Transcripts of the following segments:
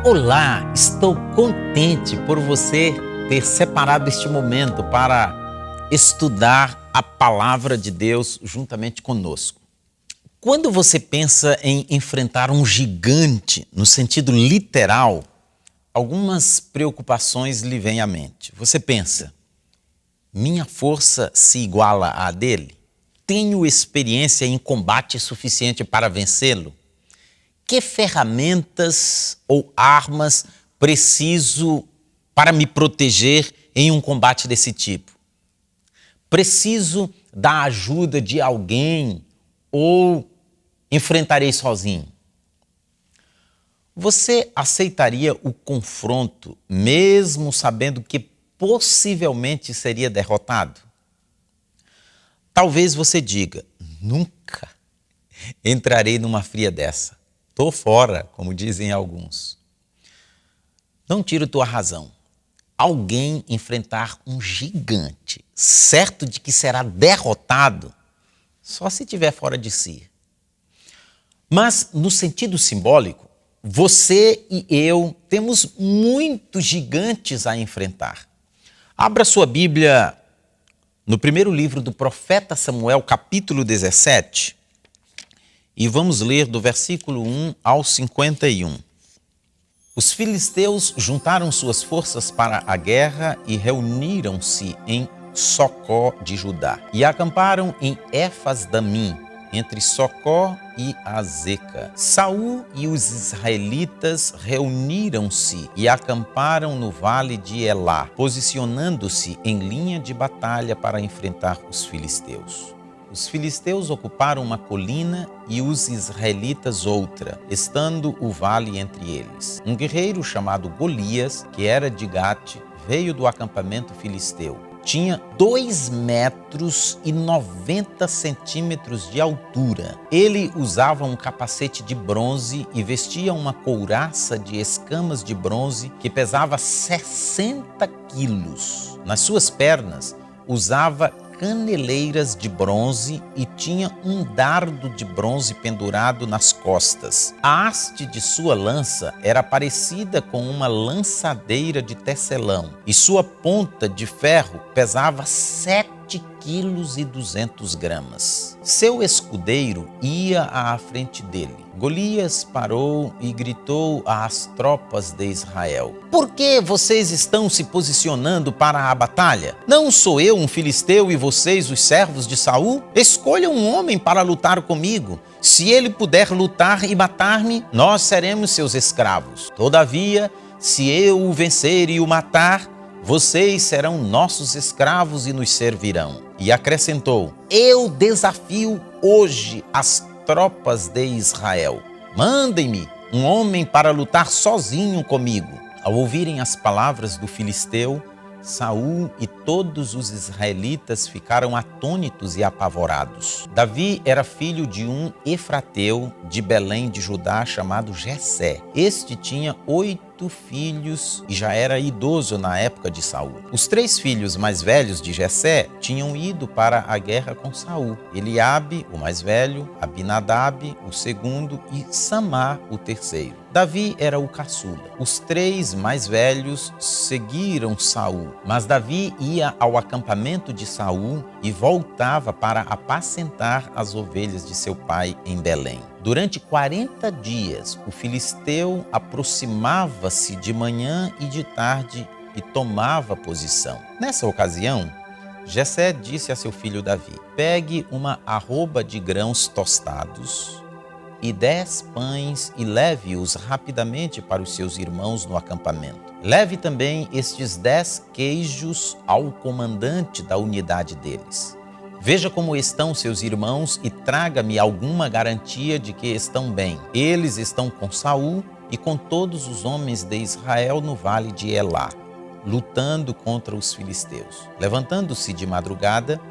Olá, estou contente por você ter separado este momento para estudar a palavra de Deus juntamente conosco. Quando você pensa em enfrentar um gigante no sentido literal, algumas preocupações lhe vêm à mente. Você pensa, minha força se iguala à dele? Tenho experiência em combate suficiente para vencê-lo? Que ferramentas ou armas preciso para me proteger em um combate desse tipo? Preciso da ajuda de alguém ou enfrentarei sozinho? Você aceitaria o confronto mesmo sabendo que possivelmente seria derrotado? Talvez você diga, nunca entrarei numa fria dessa. Estou fora, como dizem alguns. Não tiro tua razão. Alguém enfrentar um gigante, certo de que será derrotado, só se estiver fora de si. Mas, no sentido simbólico, você e eu temos muitos gigantes a enfrentar. Abra sua Bíblia no primeiro livro do profeta Samuel, capítulo 17, e vamos ler do versículo 1 ao 51. Os filisteus juntaram suas forças para a guerra e reuniram-se em Socó de Judá. E acamparam em Éfas-Damim, entre Socó e Azeca. Saul e os israelitas reuniram-se e acamparam no vale de Elá, posicionando-se em linha de batalha para enfrentar os filisteus. Os filisteus ocuparam uma colina e os israelitas outra, estando o vale entre eles. Um guerreiro chamado Golias, que era de Gate, veio do acampamento filisteu. Tinha 2,90 metros de altura. Ele usava um capacete de bronze e vestia uma couraça de escamas de bronze que pesava 60 quilos. Nas suas pernas, usava caneleiras de bronze e tinha um dardo de bronze pendurado nas costas. A haste de sua lança era parecida com uma lançadeira de tecelão e sua ponta de ferro pesava 7,2 quilos. Seu escudeiro ia à frente dele. Golias parou e gritou às tropas de Israel: Por que vocês estão se posicionando para a batalha? Não sou eu um filisteu e vocês os servos de Saul? Escolham um homem para lutar comigo. Se ele puder lutar e matar-me, nós seremos seus escravos. Todavia, se eu o vencer e o matar, vocês serão nossos escravos e nos servirão. E acrescentou: Eu desafio hoje as tropas de Israel. Mandem-me um homem para lutar sozinho comigo. Ao ouvirem as palavras do filisteu, Saul e todos os israelitas ficaram atônitos e apavorados. Davi era filho de um efrateu de Belém de Judá chamado Jessé. Este tinha 8 filhos e já era idoso na época de Saul. Os 3 filhos mais velhos de Jessé tinham ido para a guerra com Saul: Eliabe, o mais velho, Abinadab, o segundo, e Samá, o terceiro. Davi era o caçula. Os 3 mais velhos seguiram Saul, mas Davi ia ao acampamento de Saul e voltava para apacentar as ovelhas de seu pai em Belém. Durante 40 dias, o filisteu aproximava-se de manhã e de tarde e tomava posição. Nessa ocasião, Jessé disse a seu filho Davi: Pegue uma arroba de grãos tostados e 10 pães e leve-os rapidamente para os seus irmãos no acampamento. Leve também estes 10 queijos ao comandante da unidade deles. Veja como estão seus irmãos e traga-me alguma garantia de que estão bem. Eles estão com Saul e com todos os homens de Israel no vale de Elá, lutando contra os filisteus. Levantando-se de madrugada,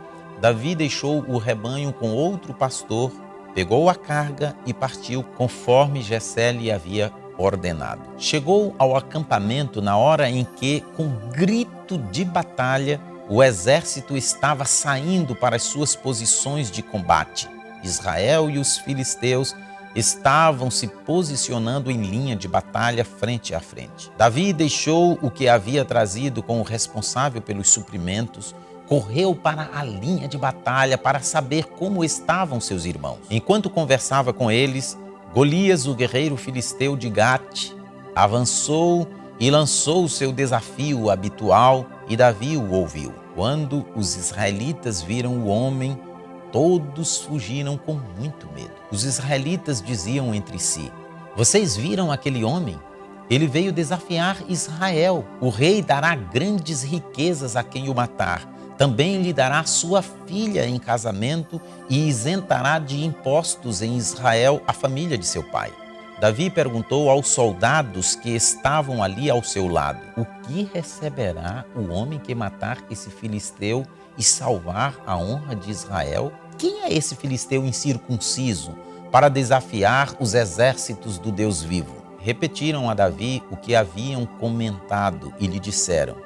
Davi deixou o rebanho com outro pastor, pegou a carga e partiu conforme Jessé lhe havia ordenado. Chegou ao acampamento na hora em que, com grito de batalha, o exército estava saindo para as suas posições de combate. Israel e os filisteus estavam se posicionando em linha de batalha frente a frente. Davi deixou o que havia trazido com o responsável pelos suprimentos, correu para a linha de batalha para saber como estavam seus irmãos. Enquanto conversava com eles, Golias, o guerreiro filisteu de Gate, avançou e lançou o seu desafio habitual, e Davi o ouviu. Quando os israelitas viram o homem, todos fugiram com muito medo. Os israelitas diziam entre si: vocês viram aquele homem? Ele veio desafiar Israel. O rei dará grandes riquezas a quem o matar. Também lhe dará sua filha em casamento e isentará de impostos em Israel a família de seu pai. Davi perguntou aos soldados que estavam ali ao seu lado: o que receberá o homem que matar esse filisteu e salvar a honra de Israel? Quem é esse filisteu incircunciso para desafiar os exércitos do Deus vivo? Repetiram a Davi o que haviam comentado e lhe disseram: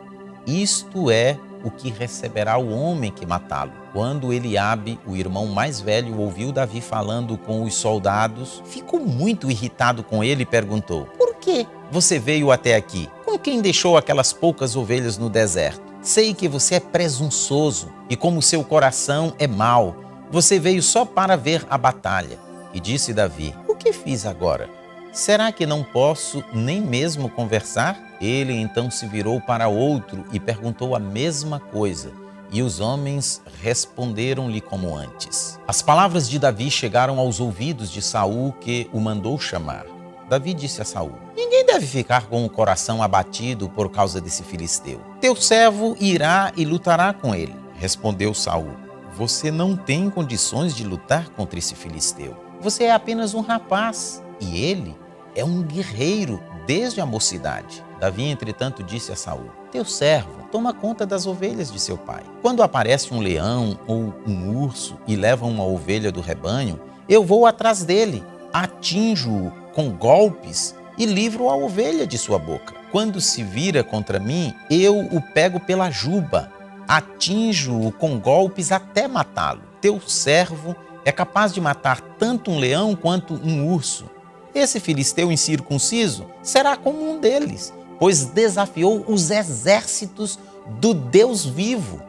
isto é o que receberá o homem que matá-lo. Quando Eliabe, o irmão mais velho, ouviu Davi falando com os soldados, ficou muito irritado com ele e perguntou: por que você veio até aqui? Com quem deixou aquelas poucas ovelhas no deserto? Sei que você é presunçoso e como seu coração é mau, você veio só para ver a batalha. E disse Davi: o que fiz agora? Será que não posso nem mesmo conversar? Ele então se virou para outro e perguntou a mesma coisa, e os homens responderam-lhe como antes. As palavras de Davi chegaram aos ouvidos de Saul, que o mandou chamar. Davi disse a Saul: ninguém deve ficar com o coração abatido por causa desse filisteu. Teu servo irá e lutará com ele. Respondeu Saul: você não tem condições de lutar contra esse filisteu. Você é apenas um rapaz, e ele é um guerreiro desde a mocidade. Davi, entretanto, disse a Saul: teu servo toma conta das ovelhas de seu pai. Quando aparece um leão ou um urso e leva uma ovelha do rebanho, eu vou atrás dele, atinjo-o com golpes e livro a ovelha de sua boca. Quando se vira contra mim, eu o pego pela juba, atinjo-o com golpes até matá-lo. Teu servo é capaz de matar tanto um leão quanto um urso. Esse filisteu incircunciso será como um deles, pois desafiou os exércitos do Deus vivo.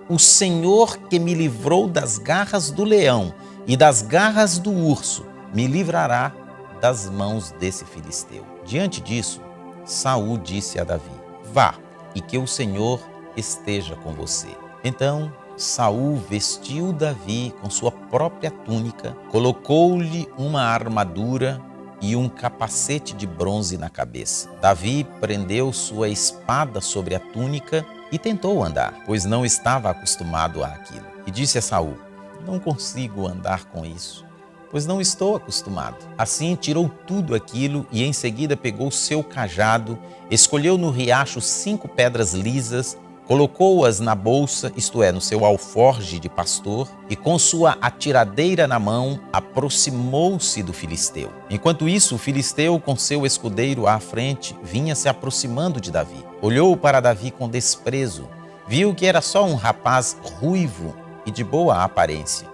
O Senhor que me livrou das garras do leão e das garras do urso, me livrará das mãos desse filisteu. Diante disso, Saul disse a Davi: vá, e que o Senhor esteja com você. Então Saul vestiu Davi com sua própria túnica, colocou-lhe uma armadura e um capacete de bronze na cabeça. Davi prendeu sua espada sobre a túnica e tentou andar, pois não estava acostumado àquilo. E disse a Saul: não consigo andar com isso, pois não estou acostumado. Assim tirou tudo aquilo e em seguida pegou seu cajado, escolheu no riacho 5 pedras lisas, colocou-as na bolsa, isto é, no seu alforje de pastor, e com sua atiradeira na mão, aproximou-se do filisteu. Enquanto isso, o filisteu, com seu escudeiro à frente, vinha se aproximando de Davi. Olhou para Davi com desprezo, viu que era só um rapaz ruivo e de boa aparência,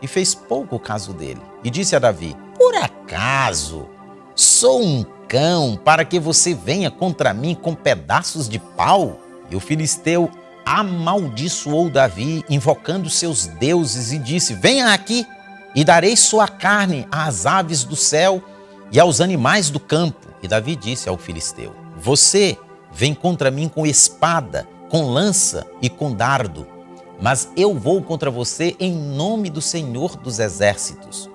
e fez pouco caso dele. E disse a Davi: por acaso sou um cão para que você venha contra mim com pedaços de pau? E o filisteu amaldiçoou Davi, invocando seus deuses, e disse: venha aqui, e darei sua carne às aves do céu e aos animais do campo. E Davi disse ao filisteu: você vem contra mim com espada, com lança e com dardo, mas eu vou contra você em nome do Senhor dos exércitos,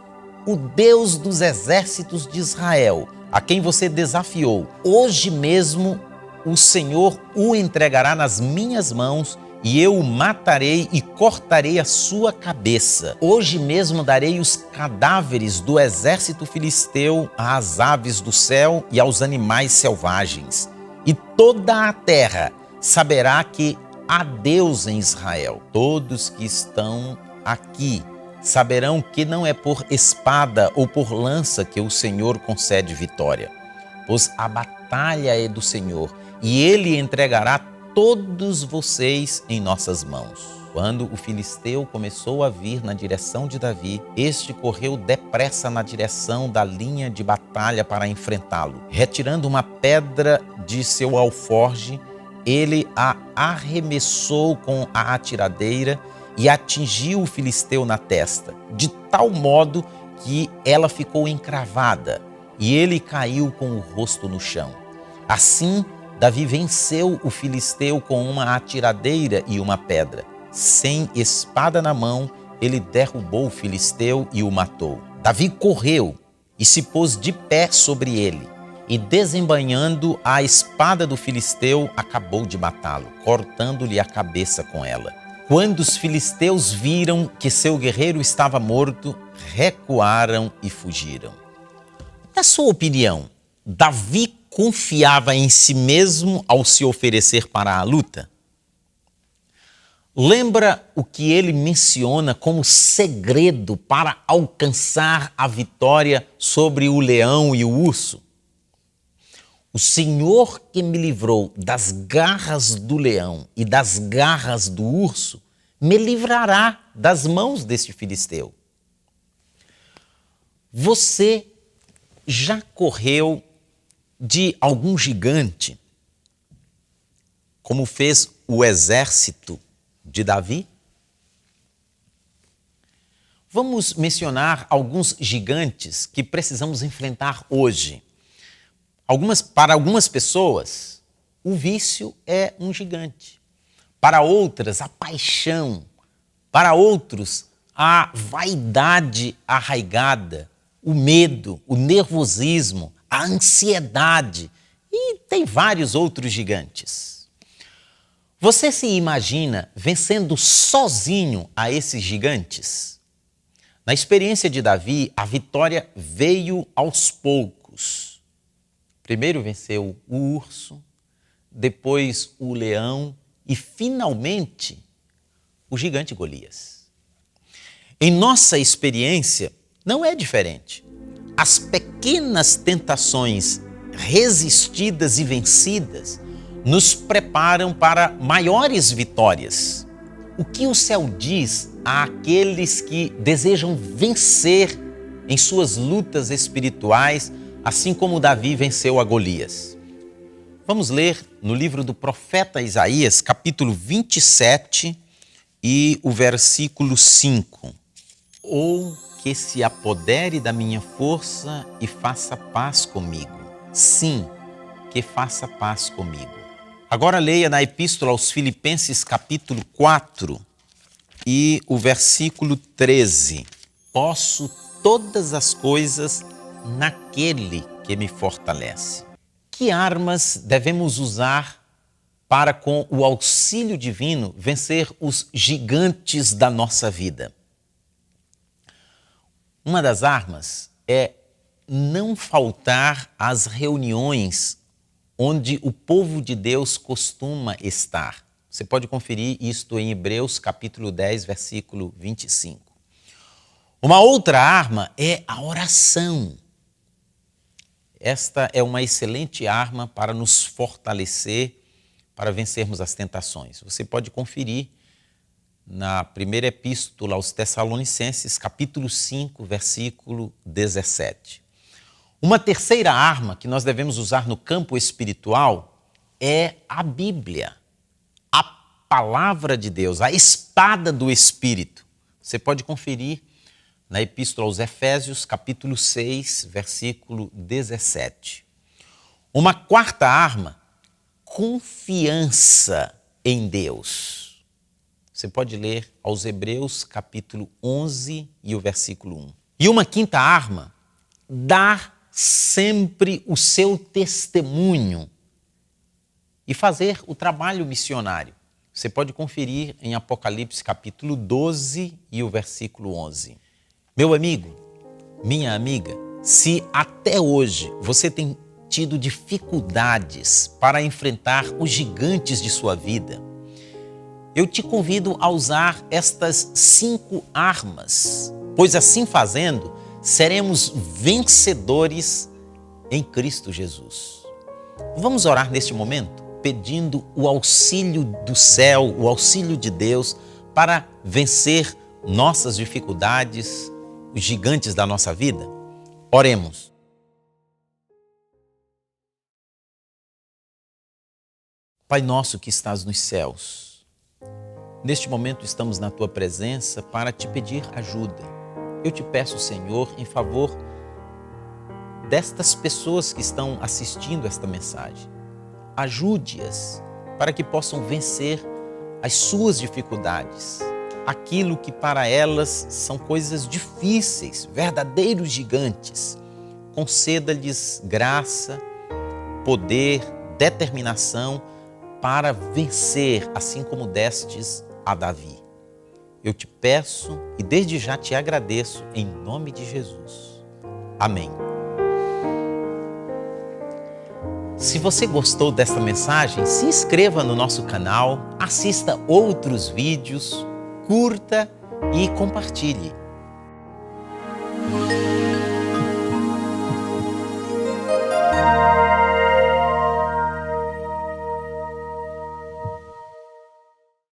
o Deus dos exércitos de Israel, a quem você desafiou. Hoje mesmo o Senhor o entregará nas minhas mãos, e eu o matarei e cortarei a sua cabeça. Hoje mesmo darei os cadáveres do exército filisteu às aves do céu e aos animais selvagens. E toda a terra saberá que há Deus em Israel. Todos que estão aqui saberão que não é por espada ou por lança que o Senhor concede vitória, pois a batalha é do Senhor, e ele entregará todos vocês em nossas mãos. Quando o filisteu começou a vir na direção de Davi, este correu depressa na direção da linha de batalha para enfrentá-lo. Retirando uma pedra de seu alforje, ele a arremessou com a atiradeira e atingiu o filisteu na testa, de tal modo que ela ficou encravada e ele caiu com o rosto no chão. Assim, Davi venceu o filisteu com uma atiradeira e uma pedra. Sem espada na mão, ele derrubou o filisteu e o matou. Davi correu e se pôs de pé sobre ele, e desembainhando a espada do filisteu, acabou de matá-lo, cortando-lhe a cabeça com ela. Quando os filisteus viram que seu guerreiro estava morto, recuaram e fugiram. Na sua opinião, Davi confiava em si mesmo ao se oferecer para a luta? Lembra o que ele menciona como segredo para alcançar a vitória sobre o leão e o urso? O Senhor que me livrou das garras do leão e das garras do urso, me livrará das mãos deste filisteu. Você já correu de algum gigante, como fez o exército de Davi? Vamos mencionar alguns gigantes que precisamos enfrentar hoje. Para algumas pessoas, o vício é um gigante. Para outras, a paixão. Para outros, a vaidade arraigada, o medo, o nervosismo, a ansiedade. E tem vários outros gigantes. Você se imagina vencendo sozinho a esses gigantes? Na experiência de Davi, a vitória veio aos poucos. Primeiro venceu o urso, depois o leão e, finalmente, o gigante Golias. Em nossa experiência, não é diferente. As pequenas tentações resistidas e vencidas nos preparam para maiores vitórias. O que o céu diz àqueles que desejam vencer em suas lutas espirituais, assim como Davi venceu a Golias? Vamos ler no livro do profeta Isaías, capítulo 27 e o versículo 5. Ou que se apodere da minha força e faça paz comigo. Sim, que faça paz comigo. Agora leia na Epístola aos Filipenses, capítulo 4 e o versículo 13. Posso todas as coisas naquele que me fortalece. Que armas devemos usar para, com o auxílio divino, vencer os gigantes da nossa vida? Uma das armas é não faltar às reuniões onde o povo de Deus costuma estar. Você pode conferir isto em Hebreus, capítulo 10, versículo 25. Uma outra arma é a oração. Esta é uma excelente arma para nos fortalecer, para vencermos as tentações. Você pode conferir na primeira epístola aos Tessalonicenses, capítulo 5, versículo 17. Uma terceira arma que nós devemos usar no campo espiritual é a Bíblia, a palavra de Deus, a espada do Espírito. Você pode conferir na Epístola aos Efésios, capítulo 6, versículo 17. Uma quarta arma, confiança em Deus. Você pode ler aos Hebreus, capítulo 11 e o versículo 1. E uma quinta arma, dar sempre o seu testemunho e fazer o trabalho missionário. Você pode conferir em Apocalipse capítulo 12 e o versículo 11. Meu amigo, minha amiga, se até hoje você tem tido dificuldades para enfrentar os gigantes de sua vida, eu te convido a usar estas 5 armas, pois assim fazendo, seremos vencedores em Cristo Jesus. Vamos orar neste momento? pedindo o auxílio do céu, o auxílio de Deus para vencer nossas dificuldades, os gigantes da nossa vida? Oremos. Pai nosso que estás nos céus, neste momento estamos na Tua presença para te pedir ajuda. Eu te peço, Senhor, em favor destas pessoas que estão assistindo esta mensagem. Ajude-as para que possam vencer as suas dificuldades, aquilo que para elas são coisas difíceis, verdadeiros gigantes. Conceda-lhes graça, poder, determinação para vencer, assim como destes a Davi. Eu te peço e desde já te agradeço em nome de Jesus. Amém. Se você gostou desta mensagem, se inscreva no nosso canal, assista outros vídeos, curta e compartilhe.